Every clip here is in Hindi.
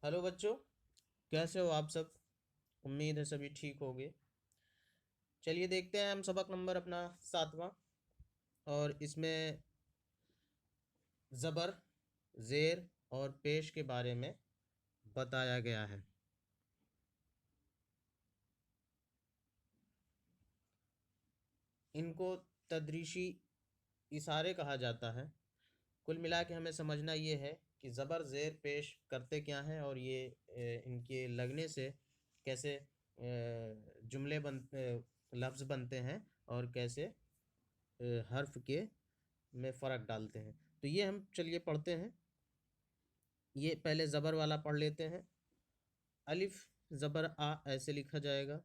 हेलो बच्चों, कैसे हो आप सब। उम्मीद है सभी ठीक होंगे। चलिए देखते हैं हम सबक नंबर अपना 7वां। और इसमें ज़बर, ज़ेर और पेश के बारे में बताया गया है। इनको तदरीशी इशारे कहा जाता है। कुल मिला के हमें समझना ये है कि ज़बर ज़ेर पेश करते क्या हैं और ये इनके लगने से कैसे जुमले लफ्ज़ बनते हैं और कैसे हर्फ के में फ़र्क डालते हैं। तो ये हम चलिए पढ़ते हैं। ये पहले ज़बर वाला पढ़ लेते हैं। अलिफ ज़बर आ ऐसे लिखा जाएगा।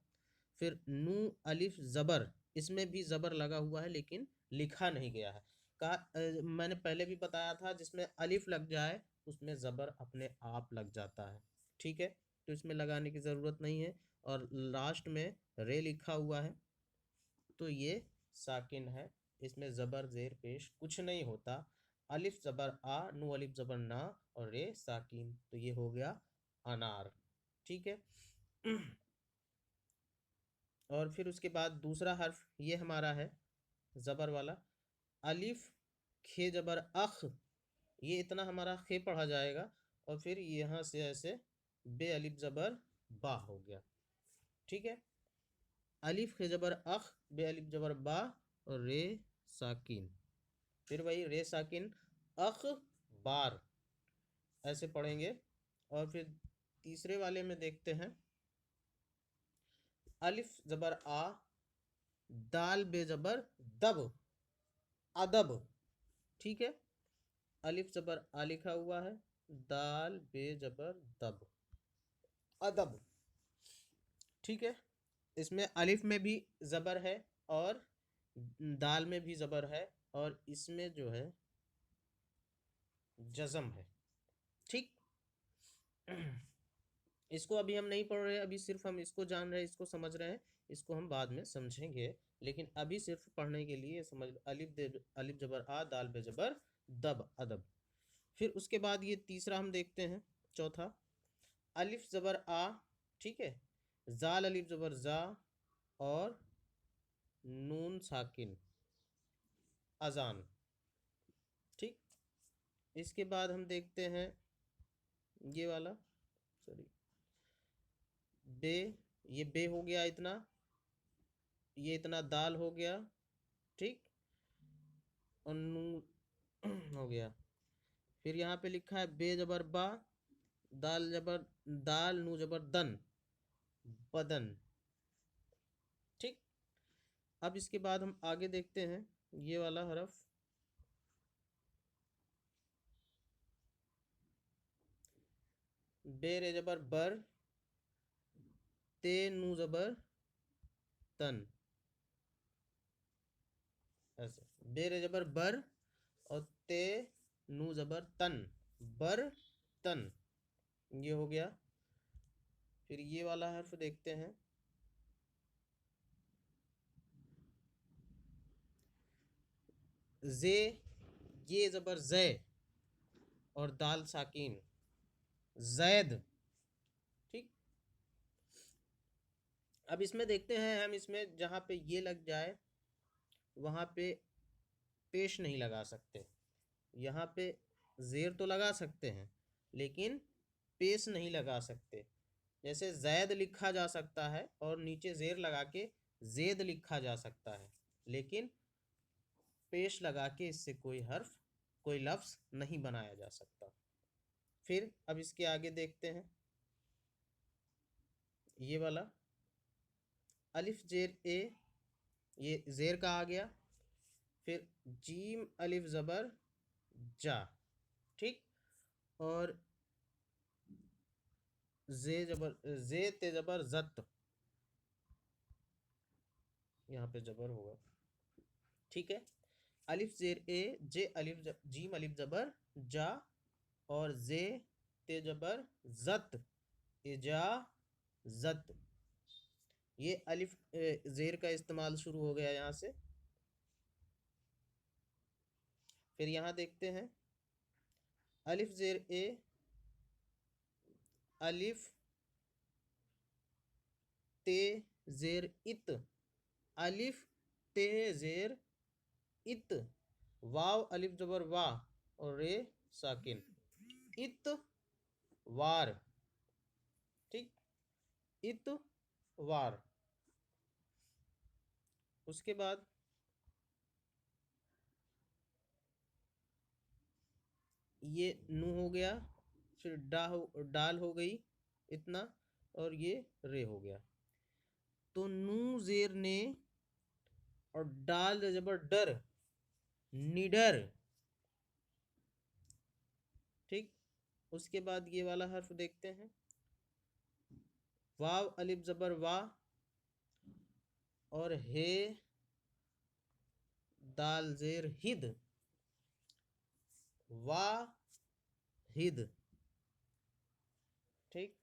फिर नू अलिफ ज़बर, इसमें भी ज़बर लगा हुआ है लेकिन लिखा नहीं गया है। कहा मैंने पहले भी बताया था, जिसमें अलिफ लग जाए उसमें ज़बर अपने आप लग जाता है। ठीक है, तो इसमें लगाने की ज़रूरत नहीं है। और लास्ट में रे लिखा हुआ है तो ये साकिन है। इसमें ज़बर ज़ेर पेश कुछ नहीं होता। अलिफ ज़बर आ, नू अलिफ ज़बर ना और रे साकिन, तो ये हो गया अनार। ठीक है। और फिर उसके बाद दूसरा हर्फ ये हमारा है ज़बर वाला। अलिफ खे ज़बर अख, ये इतना हमारा खे पढ़ा जाएगा। और फिर यहाँ से ऐसे बे अलिफ ज़बर बा हो गया। ठीक है। अलिफ खे ज़बर अख, बे अलिफ ज़बर बा और रे साकिन। फिर वही रे साकिन अख बार, ऐसे पढ़ेंगे। और फिर तीसरे वाले में देखते हैं। अलिफ ज़बर आ, दाल बे ज़बर दब, अदब। ठीक है। अलिफ ज़बर आ लिखा हुआ है, दाल बे ज़बर दब, अदब। ठीक है। इसमें अलिफ में भी ज़बर है और दाल में भी ज़बर है और इसमें जो है जज़म है। ठीक। इसको अभी हम नहीं पढ़ रहे, अभी सिर्फ हम इसको जान रहे हैं, इसको समझ रहे हैं। इसको हम बाद में समझेंगे, लेकिन अभी सिर्फ पढ़ने के लिए समझ। अलिफ ज़बर आ, दाल बे ज़बर दब, अदब। फिर उसके बाद ये तीसरा हम देखते हैं, चौथा। अलिफ ज़बर आ, ठीक है, जाल अलिफ ज़बर जा और नून साकिन, अजान। ठीक। इसके बाद हम देखते हैं ये वाला, सॉरी, बे। ये बे हो गया इतना, ये इतना दाल हो गया। ठीक। और नून हो गया। फिर यहाँ पे लिखा है बे जबर बा, दाल जबर दाल, नू जबर दन, बदन। ठीक। अब इसके बाद हम आगे देखते हैं ये वाला हरफ। बे रे जबर बर, ते नू जबर तन, ऐसे। बे रे जबर बर और ते नू जबर तन, बर तन, ये हो गया। फिर ये वाला हर्फ देखते हैं। जे, ये जबर जै और दाल साकिन, जैद। ठीक। अब इसमें देखते हैं हम, इसमें जहाँ पे ये लग जाए वहाँ पे पेश नहीं लगा सकते। यहाँ पे ज़ेर तो लगा सकते हैं लेकिन पेश नहीं लगा सकते। जैसे जैद लिखा जा सकता है और नीचे ज़ेर लगा के जेद लिखा जा सकता है, लेकिन पेश लगा के इससे कोई हर्फ, कोई लफ्ज़ नहीं बनाया जा सकता। फिर अब इसके आगे देखते हैं ये वाला। अलिफ जेर ए, ये ज़ेर का आ गया। फिर जीम अलिफ ज़बर जा। ठीक। और जे जबर, जे ते जबर जत, यहाँ पे जबर होगा। ठीक है। अलिफ जेर ए, जे अलिफ जीम अलिफ जबर जा और जे ते जबर जत, इजा जत। ये अलिफ जेर का इस्तेमाल शुरू हो गया यहाँ से। फिर यहाँ देखते हैं अलिफ जेर ए, अलिफ ते जेर इत, अलिफ ते जेर इत, वाव अलिफ जबर वा और रे साकिन, इत वार। ठीक, इत वार। उसके बाद ये नू हो गया, फिर डाल हो गई इतना, और ये रे हो गया। तो नू जेर ने और डाल जबर डर, निडर। ठीक, उसके बाद ये वाला हर्फ देखते हैं, वाव अलिफ जबर वा और हे दाल जेर हिद, वा हिद। ठीक,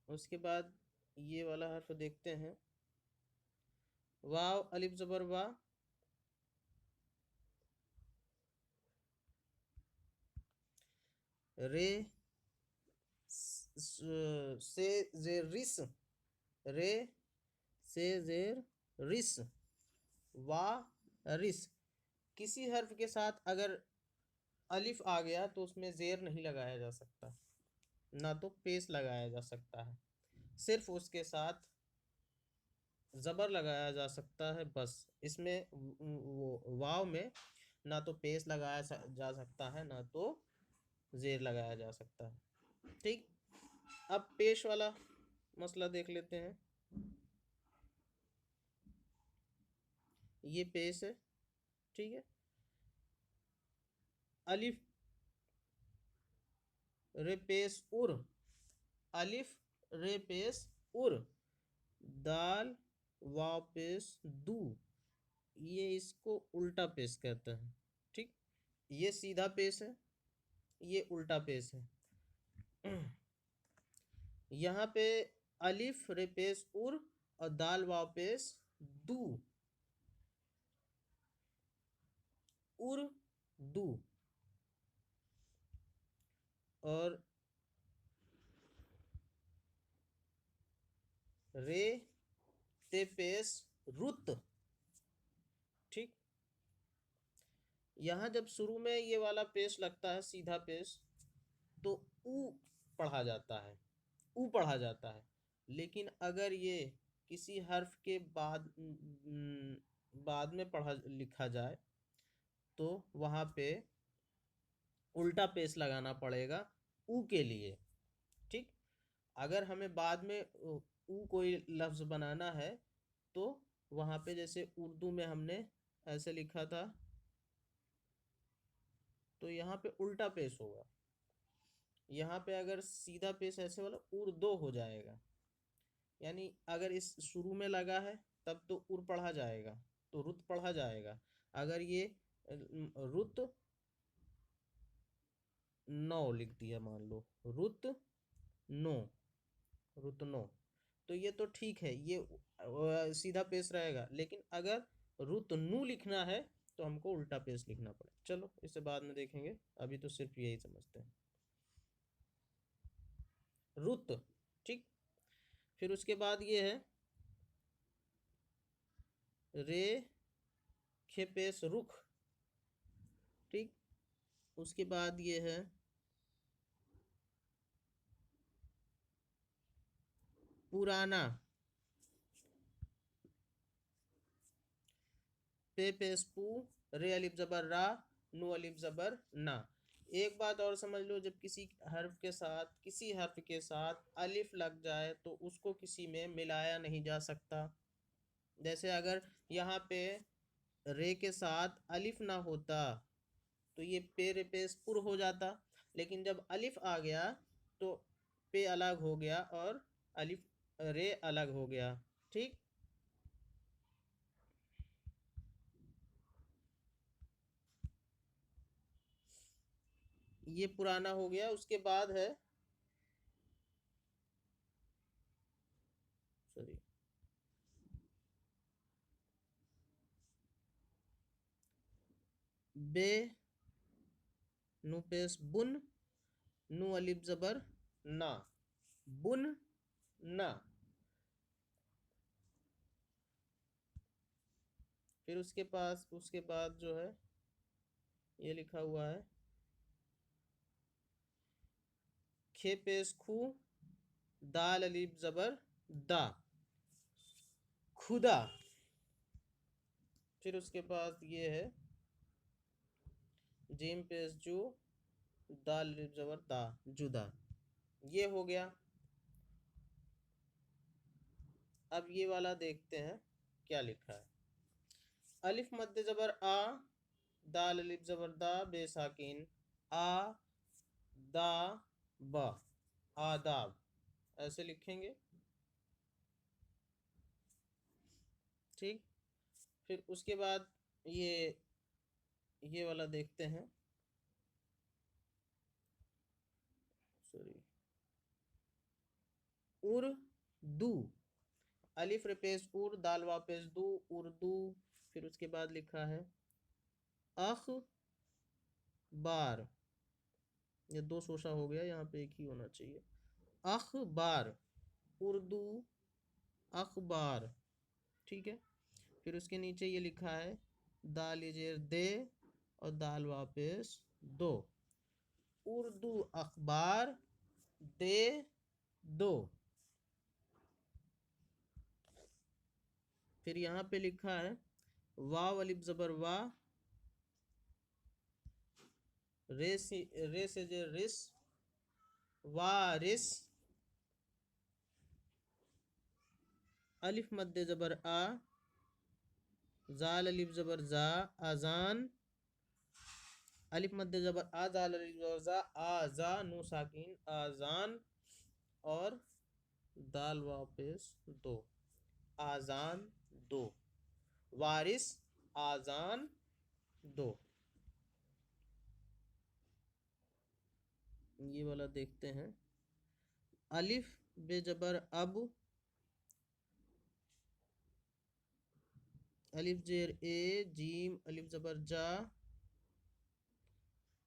उसके बाद ये वाला हर्फ देखते हैं, वाव अलिफ जबर वा, रे से जेर रिस, रे से जेर रिस, वा रिस। किसी हर्फ के साथ अगर अलिफ आ गया तो उसमें जेर नहीं लगाया जा सकता, ना तो पेश लगाया जा सकता है, सिर्फ उसके साथ जबर लगाया जा सकता है बस। इसमें वो वाव में ना तो पेश लगाया जा सकता है, ना तो जेर लगाया जा सकता है। ठीक, अब पेश वाला मसला देख लेते हैं। ये पेश है, ठीक है, अलिफ रे पेश उर, अलिफ रे पेश उर, दाल वाव पेश दू, ये इसको उल्टा पेश कहते हैं। ठीक, ये सीधा पेश है, ये उल्टा पेश है। यहाँ पे अलिफ रे पेश उर और दाल वाव पेश दू, उर दू, और रे ते पेश रुत। ठीक, यहाँ जब शुरू में ये वाला पेश लगता है सीधा पेश, तो ऊ पढ़ा जाता है, ऊ पढ़ा जाता है। लेकिन अगर ये किसी हर्फ के बाद में पढ़ा लिखा जाए तो वहाँ पे उल्टा पेश लगाना पड़ेगा ऊ के लिए। ठीक, अगर हमें बाद में ऊ कोई लफ्ज़ बनाना है तो वहाँ पे जैसे उर्दू में हमने ऐसे लिखा था, तो यहाँ पे उल्टा पेश होगा। यहाँ पे अगर सीधा पेश ऐसे वाला उर्दो हो जाएगा, यानी अगर इस शुरू में लगा है तब तो उर पढ़ा जाएगा, तो रुत पढ़ा जाएगा। अगर ये रुत नौ लिख दिया, मान लो रुत नो, रुत नो, तो ये तो ठीक है, ये सीधा पेश रहेगा। लेकिन अगर रुत नू लिखना है तो हमको उल्टा पेश लिखना पड़े। चलो इसे बाद में देखेंगे, अभी तो सिर्फ यही समझते हैं, रुत। ठीक, फिर उसके बाद ये है रे खे पेश रुख। ठीक, उसके बाद ये है पुराना, पे पेश पू, रे अलिफ जबर रा, नू अलिफ जबर ना। एक बात और समझ लो, जब किसी हर्फ के साथ अलिफ लग जाए तो उसको किसी में मिलाया नहीं जा सकता। जैसे अगर यहाँ पे रे के साथ अलिफ ना होता तो ये पे रे पेश पुर हो जाता, लेकिन जब अलिफ आ गया तो पे अलग हो गया और अलिफ रे अलग हो गया। ठीक, ये पुराना हो गया। उसके बाद है, सॉरी, बे नु पेश बुन, नू अलिफ ज़बर ना, बुन ना। फिर उसके बाद जो है ये लिखा हुआ है खे पेश खू, दाल अलिफ ज़बर दा, खुदा। फिर उसके बाद ये है जीम पेश जू, दाल अलिफ ज़बर दा, जुदा। ये हो गया। अब ये वाला देखते हैं क्या लिखा है। अलिफ मध्य ज़बर आ, दाल अलिफ ज़बर दा, बेसाकिन आ दा ब, आदाब, ऐसे लिखेंगे। ठीक। फिर उसके बाद ये वाला देखते हैं। सॉरी, उर्दू, अलिफ पेश उर, दाल वापेश दू, उर्दू। फिर उसके बाद लिखा है अखबार, ये दो शोशा हो गया, यहाँ पे एक ही होना चाहिए। अखबार, उर्दू अखबार। ठीक है। फिर उसके नीचे ये लिखा है दाल जेर दे और दाल वापस दो, उर्दू अखबार दे दो। फिर यहाँ पे लिखा है वाव अलिफ ज़बर वा, रे से जे रिस, वारिस। अलिफ मध्य ज़बर आ, जाल अलिफ ज़बर जा, आजान। अलिफ मध्य ज़बर आ, जाल अलिफ ज़बर जा, आजा, नू साकिन, आजान। और दाल वापस दो, आजान दो, वारिस आजान दो। ये वाला देखते हैं। अलिफ बेजबर अब, अलिफ जेर ए, जीम अलिफ ज़बर जा,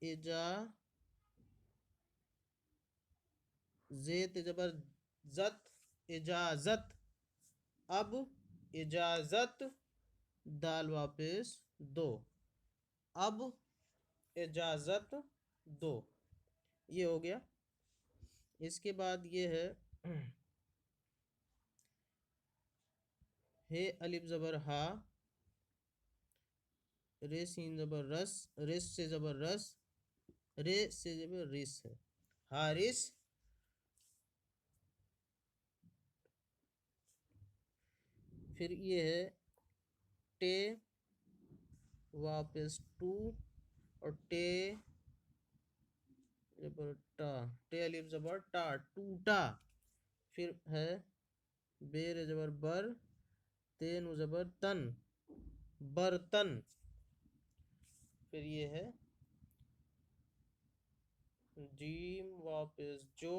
एजा, जेत जबर जत, इजाजत, अब इजाजत, दाल वापस दो, अब इजाजत दो। ये हो गया। इसके बाद ये है हे अलिफ ज़बर हा, रे सीन ज़बर रस, रेस से ज़बर रस, रे से ज़बर रिस है, हारिस। फिर ये है टे वापस टू और टे ज़बर टा, टे अलिफ ज़बर टा, टूटा। फिर है बेर ज़बर बर, तेन ज़बर तन, बर्तन। फिर ये है जीम वापस जो,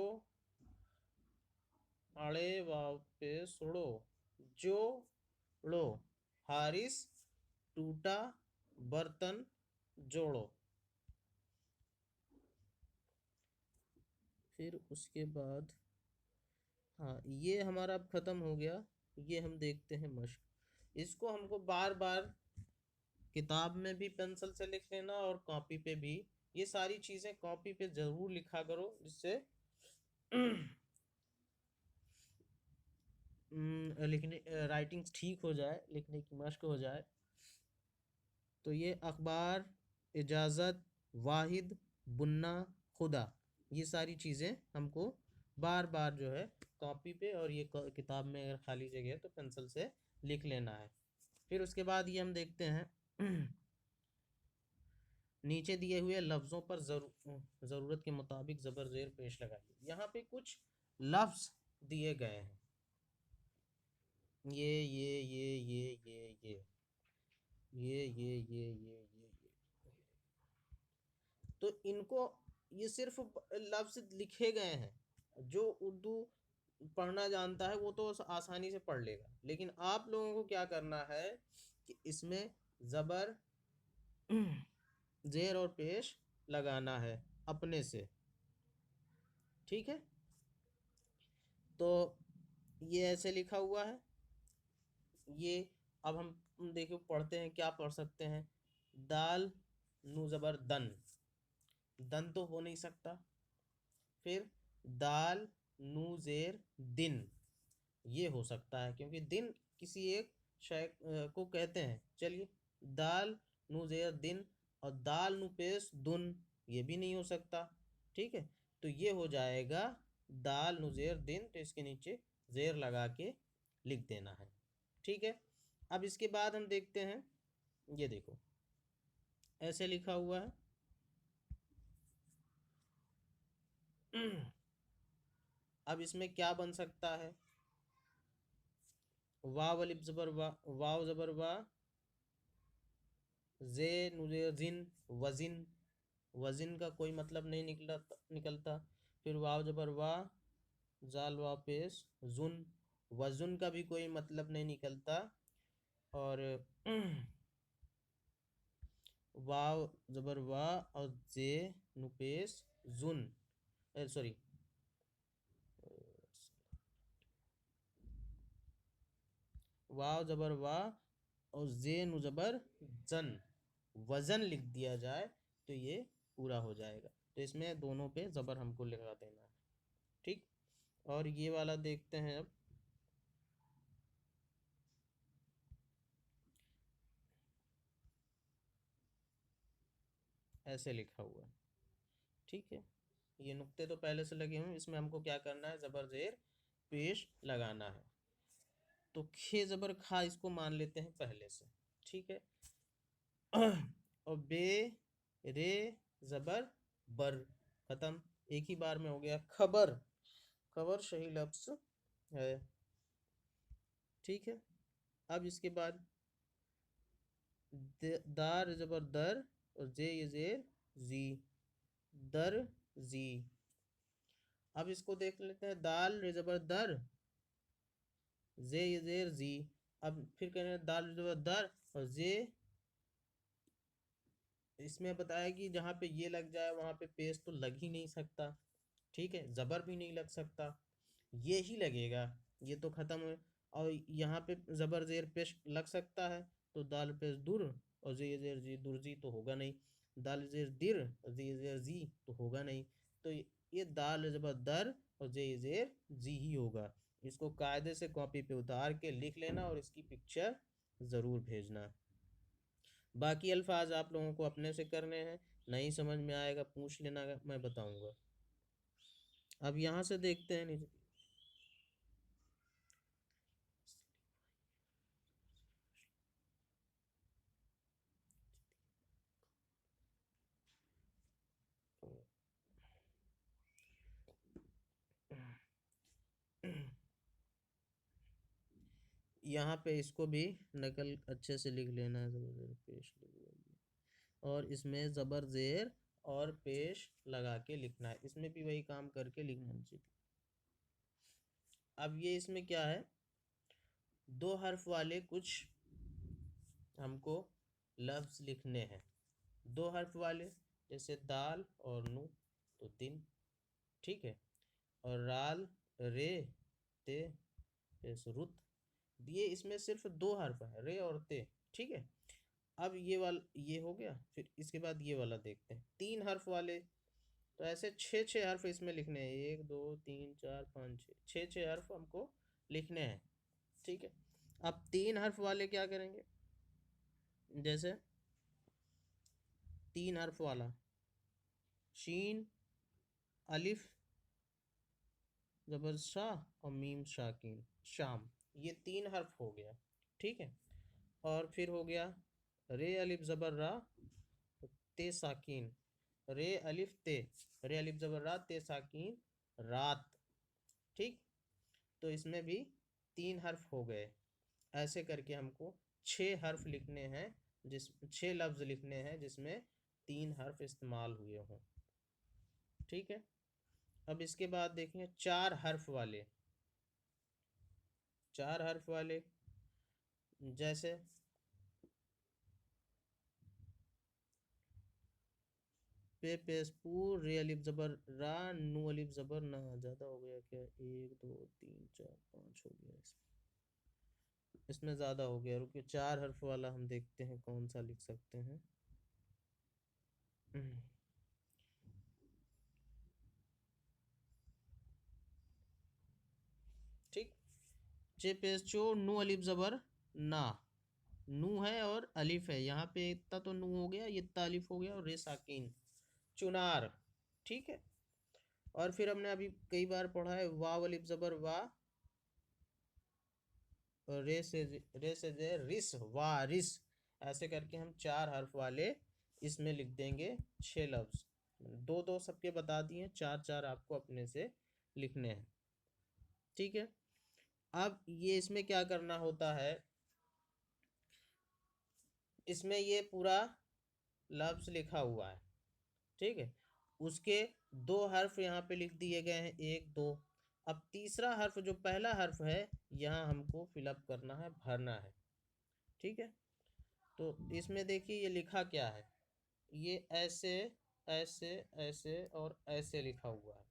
आड़े वापस उड़ो, जो लो, हारिस, टूटा, बर्तन, जोड़ो। फिर उसके बाद हाँ, ये हमारा अब ख़त्म हो गया। ये हम देखते हैं मश्क। इसको हमको बार बार किताब में भी पेंसिल से लिख लेना और कॉपी पे भी। ये सारी चीज़ें कॉपी पे ज़रूर लिखा करो, जिससे लिखने राइटिंग ठीक हो जाए, लिखने की मश्क हो जाए। तो ये अखबार, इजाज़त, वाहिद, बुन्ना, खुदा, ये सारी चीज़ें हमको बार बार जो है कॉपी पे और ये किताब में अगर खाली जगह है तो पेंसिल से लिख लेना है। फिर उसके बाद ये हम देखते हैं नीचे दिए हुए लफ्ज़ों पर ज़रूरत के मुताबिक ज़बर ज़ेर पेश लगाइए। यहाँ पे कुछ लफ्ज़ दिए गए हैं, ये। तो इनको, ये सिर्फ लफ्ज़ लिखे गए हैं। जो उर्दू पढ़ना जानता है वो तो आसानी से पढ़ लेगा, लेकिन आप लोगों को क्या करना है कि इसमें ज़बर ज़ेर और पेश लगाना है अपने से। ठीक है, तो ये ऐसे लिखा हुआ है ये। अब हम देखो पढ़ते हैं, क्या पढ़ सकते हैं। दाल नू जबर दन, दन तो हो नहीं सकता। फिर दाल नू जेर दिन, ये हो सकता है क्योंकि दिन किसी एक शय को कहते हैं। चलिए, दाल नू जेर दिन और दाल नू पेश दुन, ये भी नहीं हो सकता। ठीक है, तो ये हो जाएगा दाल नू जेर दिन, तो इसके नीचे जेर लगा के लिख देना है। ठीक है, अब इसके बाद हम देखते हैं, ये देखो ऐसे लिखा हुआ है। अब इसमें क्या बन सकता है। वाव अलिफ जबर वा, वाव जबर वा, जे नुजे जिन, वजिन, वजिन का कोई मतलब नहीं निकलता। फिर वाव जबर वा, जाल वा पेश जुन, वजुन का भी कोई मतलब नहीं निकलता। और वाव जबर वा और जे नुपेश जुन, सॉरी, वाव जबर वा और जे नु जबर जन, वजन लिख दिया जाए तो ये पूरा हो जाएगा। तो इसमें दोनों पे जबर हमको लगा देना है। ठीक, और ये वाला देखते हैं अब। ऐसे लिखा हुआ है। ठीक है, ये नुक्ते तो पहले से लगे हुए, इसमें हमको क्या करना है, जबर जेर पेश लगाना है। तो खे जबर खा इसको मान लेते हैं पहले से। ठीक है, और बे रे जबर बर, खत्म, एक ही बार में हो गया। खबर, खबर सही लफ्ज है। ठीक है, अब इसके बाद दार जबर दर और जे ये जेर जी, दर जी। अब इसको देख लेते हैं, दाल रे जबर दर, जे ये जेर जी। अब फिर कह रहे हैं दाल रे जबर दर और जे, इसमें बताया कि जहाँ पे ये लग जाए वहां पे पेश तो लग ही नहीं सकता। ठीक है, जबर भी नहीं लग सकता, ये ही लगेगा, ये तो खत्म है। और यहाँ पे जबर जेर पेश लग सकता है, तो दाल पेश दुर और जे जेर जी, दुर्जी तो होगा नहीं। दाल जेर दिर और जे जेर जी तो होगा नहीं। तो ये दाल जबर दर और जे जेर जी ही होगा। इसको कायदे से कॉपी पे उतार के लिख लेना और इसकी पिक्चर ज़रूर भेजना। बाकी अल्फाज आप लोगों को अपने से करने हैं, नहीं समझ में आएगा पूछ लेना, मैं बताऊंगा। अब यहाँ से देखते हैं नीचे। यहाँ पे इसको भी नकल अच्छे से लिख लेना है, ज़बर ज़ेर पेश और इसमें ज़बर ज़ेर और पेश लगा के लिखना है, इसमें भी वही काम करके लिखना चाहिए। अब ये इसमें क्या है, दो हर्फ वाले कुछ हमको लफ्ज़ लिखने हैं। दो हर्फ वाले जैसे दाल और नू, तो दिन। ठीक है, और राल रे ते जैसे रुत, ये इसमें सिर्फ दो हर्फ है, रे और ते। ठीक है, अब ये वाला ये हो गया। फिर इसके बाद ये वाला देखते हैं, तीन हर्फ वाले। तो ऐसे छः छः हर्फ इसमें लिखने हैं, एक दो तीन चार पाँच छः, छः छः हर्फ हमको लिखने हैं। ठीक है, अब तीन हर्फ वाले क्या करेंगे, जैसे तीन हर्फ वाला शीन अलिफ जबर शाह और मीम शाकिन शाम, ये तीन हर्फ हो गया। ठीक है, और फिर हो गया रे अलिफ जबर रा ते साकिन, रे अलिफ ते, रे अलिफ जबर रा ते साकिन रात। ठीक, तो इसमें भी तीन हर्फ हो गए। ऐसे करके हमको छः हर्फ लिखने हैं, जिस छः लफ्ज़ लिखने हैं जिसमें तीन हर्फ इस्तेमाल हुए हों। ठीक है, अब इसके बाद देखेंगे चार हर्फ वाले। चार हर्फ वाले जैसे पे पेश पू, रे अलिफ जबर रा, नू अलिफ जबर ना। ज़्यादा हो गया क्या? 1 2 3 4 5 हो गया। इसमें ज़्यादा हो गया। रुकिए, 4 हर्फ वाला हम देखते हैं कौन सा लिख सकते हैं। ठीक। चे पेश चो, नू अलिफ जबर ना। नू है और अलिफ है, यहाँ पे इतना तो नू हो गया, ये इतना अलिफ हो गया, और रे साकिन, चुनार। ठीक है। और फिर हमने अभी कई बार पढ़ा है, वाव अलिफ जबर वा, और रे से जे रिस, वारिस। ऐसे करके हम 4 हर्फ वाले इसमें लिख देंगे 6 लफ्ज। दो दो सबके बता दिए, 4 4 आपको अपने से लिखने हैं। ठीक है। अब ये इसमें क्या करना होता है, इसमें ये पूरा लफ्ज लिखा हुआ है। ठीक है। उसके 2 हर्फ यहाँ पे लिख दिए गए हैं, 1 2। अब तीसरा हर्फ, जो पहला हर्फ है, यहाँ हमको फिलअप करना है, भरना है। ठीक है। तो इसमें देखिए ये लिखा क्या है, ये ऐसे ऐसे ऐसे और ऐसे लिखा हुआ है,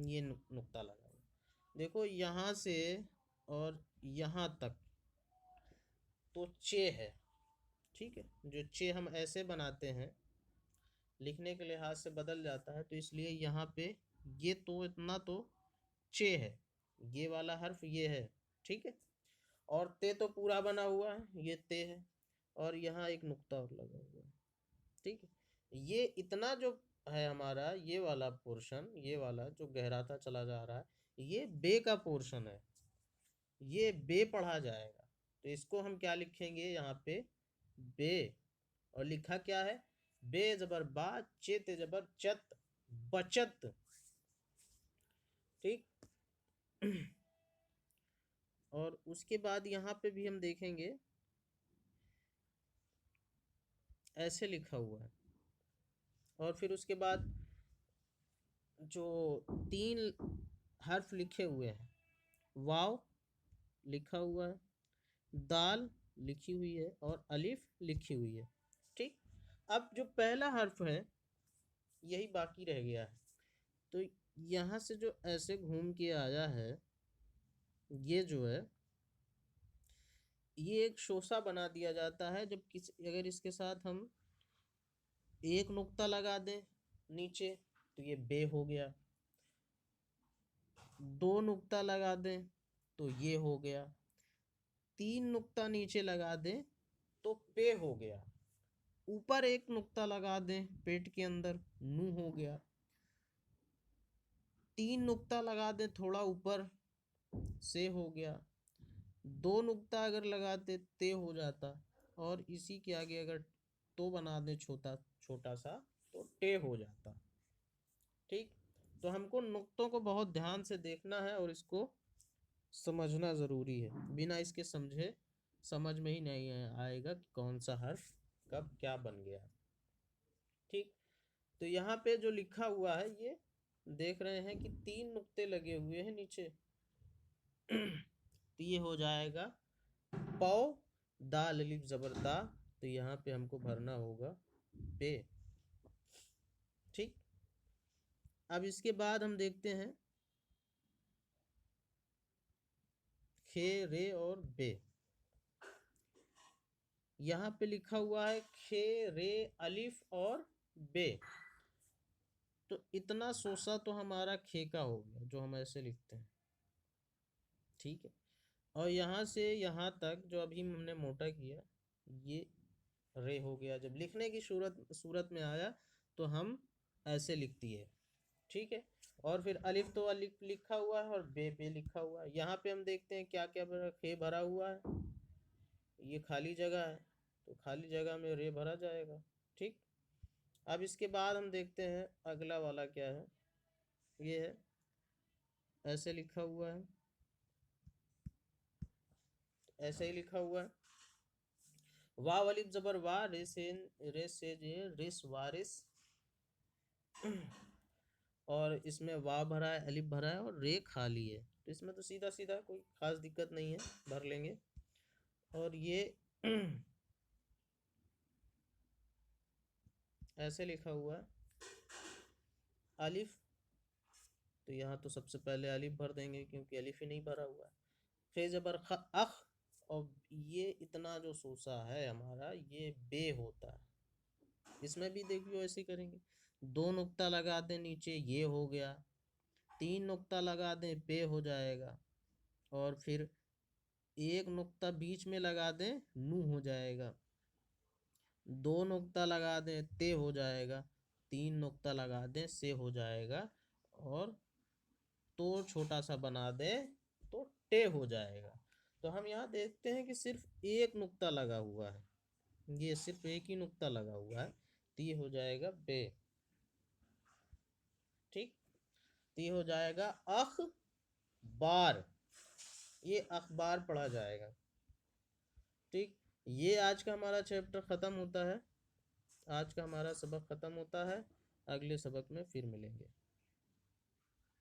ये नुक्ता लगा हुआ। देखो यहाँ से और यहाँ तक तो चे है। ठीक है। जो चे हम ऐसे बनाते हैं, लिखने के लिहाज से बदल जाता है, तो इसलिए यहाँ पे ये तो इतना तो चे है, ये वाला हर्फ ये है। ठीक है। और ते तो पूरा बना हुआ है, ये ते है, और यहाँ एक नुक्ता और लगा हुआ है। ठीक है। ये इतना जो है हमारा, ये वाला पोर्शन, ये वाला जो गहराता चला जा रहा है, ये बे का पोर्शन है, ये बे पढ़ा जाएगा। तो इसको हम क्या लिखेंगे यहाँ पे, बे। और लिखा क्या है, बे जबर बा, चेत जबर चत, बचत। ठीक। और उसके बाद यहाँ पे भी हम देखेंगे, ऐसे लिखा हुआ है। और फिर उसके बाद जो 3 हर्फ लिखे हुए हैं, वाव लिखा हुआ है, दाल लिखी हुई है, और अलिफ लिखी हुई है। ठीक। अब जो पहला हर्फ है, यही बाकी रह गया है। तो यहाँ से जो ऐसे घूम के आया है, ये जो है, ये एक शोसा बना दिया जाता है। जब अगर इसके साथ हम एक नुक्ता लगा दें नीचे, तो ये बे हो गया। 2 नुक्ता लगा दें तो ये हो गया। 3 नुक्ता नीचे लगा दें तो पे हो गया। ऊपर एक नुक्ता लगा दें पेट के अंदर, नू हो गया। 3 नुक्ता लगा दें थोड़ा ऊपर, से हो गया। 2 नुक्ता अगर लगाते ते हो जाता, और इसी के आगे अगर तो बना दें छोटा छोटा सा, तो टे हो जाता। ठीक। तो हमको नुक्तों को बहुत ध्यान से देखना है और इसको समझना ज़रूरी है। बिना इसके समझे समझ में ही नहीं आएगा कि कौन सा हर्फ कब क्या बन गया। ठीक। तो यहाँ पे जो लिखा हुआ है, ये देख रहे हैं कि 3 नुक्ते लगे हुए हैं नीचे। तो ये हो जाएगा पौ, दाल अलिफ जबर दा। तो यहाँ पे हमको भरना होगा पे। ठीक। अब इसके बाद हम देखते हैं खे, रे और बे। यहाँ पे लिखा हुआ है खे, रे, अलिफ और बे। तो इतना सोसा तो हमारा खे का हो गया, जो हम ऐसे लिखते हैं। ठीक है। और यहाँ से यहाँ तक जो अभी हमने मोटा किया, ये रे हो गया। जब लिखने की सूरत में आया, तो हम ऐसे लिख दिए। ठीक है। और फिर अलिफ तो अलिफ लिखा हुआ है, और बे पे लिखा हुआ है। यहाँ पे हम देखते हैं क्या क्या भरा, खे भरा हुआ है, ये खाली जगह है, तो खाली जगह में रे भरा जाएगा। ठीक। अब इसके बाद हम देखते हैं अगला वाला क्या है, ये है, ऐसे लिखा हुआ है, ऐसे ही लिखा हुआ है। वाव अलिफ जबर वा, रे से जे रिस, वारिस। और इसमें वाव भरा है, अलिफ भरा है, और रे खाली है। तो इसमें तो सीधा सीधा कोई खास दिक्कत नहीं है, भर लेंगे। और ये ऐसे लिखा हुआ है अलिफ, तो यहाँ तो सबसे पहले अलिफ भर देंगे क्योंकि अलिफ ही नहीं भरा हुआ है। फे ज़बर ख अख, और ये इतना जो सूसा है हमारा ये बे होता है। इसमें भी देखियो ऐसे करेंगे, 2 नुक्ता लगा दें नीचे, ये हो गया, 3 नुक्ता लगा दें, पे हो जाएगा, और फिर 1 नुक्ता बीच में लगा दें, नू हो जाएगा, 2 नुक्ता लगा दें, ते हो जाएगा, 3 नुक्ता लगा दें, से हो जाएगा, और तो छोटा सा बना दें तो टे हो जाएगा। तो हम यहाँ देखते हैं कि सिर्फ एक नुक्ता लगा हुआ है, ये सिर्फ एक ही नुक्ता लगा हुआ है, तो ये हो जाएगा बे। ठीक, तो ये हो जाएगा अख बार, ये अखबार पढ़ा जाएगा। ठीक, ये आज का हमारा चैप्टर ख़त्म होता है, आज का हमारा सबक ख़त्म होता है। अगले सबक में फिर मिलेंगे।